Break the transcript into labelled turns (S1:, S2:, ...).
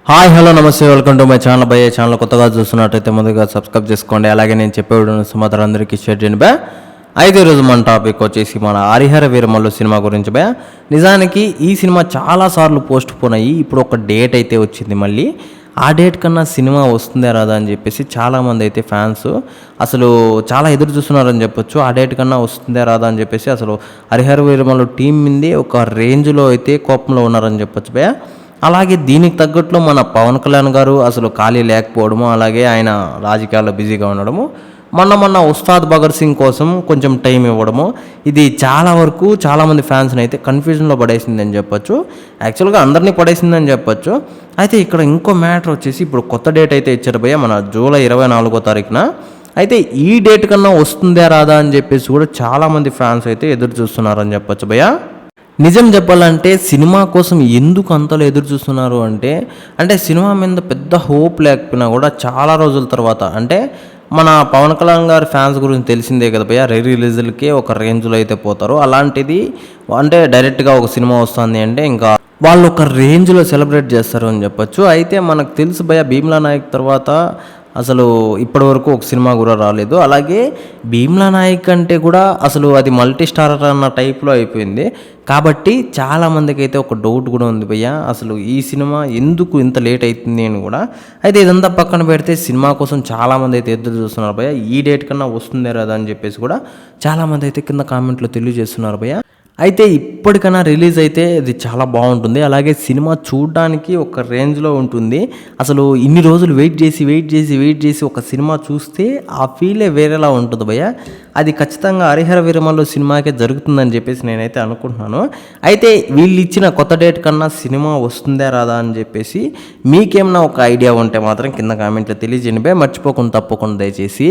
S1: Hi hello నమస్తే welcome to my channel భయ్య. Channel కొత్తగా చూస్తున్నట్టయితే ముందుగా సబ్స్క్రైబ్ చేసుకోండి. అలాగే నేను చెప్పే వీడియోని సుమారు అందరికీ షేర్ చేయండి బా. అయితే ఈరోజు మన టాపిక్ వచ్చేసి మన హరిహర వీరమల్లు సినిమా గురించి బా. నిజానికి ఈ సినిమా చాలాసార్లు పోస్ట్ పోన్ అయ్యి ఇప్పుడు ఒక డేట్ అయితే వచ్చింది. మళ్ళీ ఆ డేట్ కన్నా సినిమా వస్తుందా రాదా అని చెప్పేసి చాలామంది అయితే ఫ్యాన్స్ అసలు చాలా ఎదురు చూస్తున్నారని చెప్పొచ్చు. ఆ డేట్ కన్నా వస్తుందా రాదా అని చెప్పేసి అసలు హరిహర వీరమల్లు టీం మీదే ఒక రేంజ్లో అయితే కోపంలో ఉన్నారని చెప్పొచ్చు బా. అలాగే దీనికి తగ్గట్లు మన పవన్ కళ్యాణ్ గారు అసలు ఖాళీ లేకపోవడము, అలాగే ఆయన రాజకీయాల్లో బిజీగా ఉండడము, మొన్న ఉస్తాద్ భగత్ సింగ్ కోసం కొంచెం టైం ఇవ్వడము, ఇది చాలా వరకు చాలామంది ఫ్యాన్స్ని అయితే కన్ఫ్యూజన్లో పడేసిందని చెప్పొచ్చు. యాక్చువల్గా అందరినీ పడేసిందని చెప్పొచ్చు. అయితే ఇక్కడ ఇంకో మ్యాటర్ వచ్చేసి ఇప్పుడు కొత్త డేట్ అయితే ఇచ్చారు భయ్య, మన జూలై 24వ తారీఖున. అయితే ఈ డేట్ కన్నా వస్తుందా రాదా అని చెప్పేసి కూడా చాలామంది ఫ్యాన్స్ అయితే ఎదురు చూస్తున్నారని చెప్పొచ్చు భయ్య. నిజం చెప్పాలంటే సినిమా కోసం ఎందుకు అంతలో ఎదురు చూస్తున్నారు అంటే సినిమా మీద పెద్ద హోప్ లేకపోయినా కూడా చాలా రోజుల తర్వాత, అంటే మన పవన్ కళ్యాణ్ గారి ఫ్యాన్స్ గురించి తెలిసిందే కదా భయ్య, రిలీజులకే ఒక రేంజ్లో అయితే పోతారు. అలాంటిది అంటే డైరెక్ట్గా ఒక సినిమా వస్తుంది అంటే ఇంకా వాళ్ళు ఒక రేంజ్లో సెలబ్రేట్ చేస్తారు అని చెప్పొచ్చు. అయితే మనకు తెలుసు భయ్య, భీమ్లా నాయక్ తర్వాత అసలు ఇప్పటి వరకు ఒక సినిమా కూడా రాలేదు. అలాగే భీమ్లా నాయక్ అంటే కూడా అసలు అది మల్టీ స్టారర్ అన్న టైప్లో అయిపోయింది. కాబట్టి చాలామందికి అయితే ఒక డౌట్ కూడా ఉంది భయ్య, అసలు ఈ సినిమా ఎందుకు ఇంత లేట్ అవుతుంది అని కూడా. అయితే ఇదంతా పక్కన పెడితే సినిమా కోసం చాలామంది అయితే ఎదురు చూస్తున్నారు భయ్య. ఈ డేట్ కన్నా వస్తుందే రాదా అని చెప్పేసి కూడా చాలామంది అయితే కింద కామెంట్లో తెలియజేస్తున్నారు భయ్య. అయితే ఇప్పటికైనా రిలీజ్ అయితే ఇది చాలా బాగుంటుంది. అలాగే సినిమా చూడడానికి ఒక రేంజ్లో ఉంటుంది. అసలు ఇన్ని రోజులు వెయిట్ చేసి ఒక సినిమా చూస్తే ఆ ఫీలే వేరేలా ఉంటుంది భయ్య. అది ఖచ్చితంగా హరిహర వీరమల్లు సినిమాకే జరుగుతుందని చెప్పేసి నేనైతే అనుకుంటున్నాను. అయితే వీళ్ళు ఇచ్చిన కొత్త డేట్ కన్నా సినిమా వస్తుందా రాదా అని చెప్పేసి మీకేమన్నా ఒక ఐడియా ఉంటే మాత్రం కింద కామెంట్లో తెలియజేయండి భయ్య. మర్చిపోకుండా తప్పకుండా దయచేసి.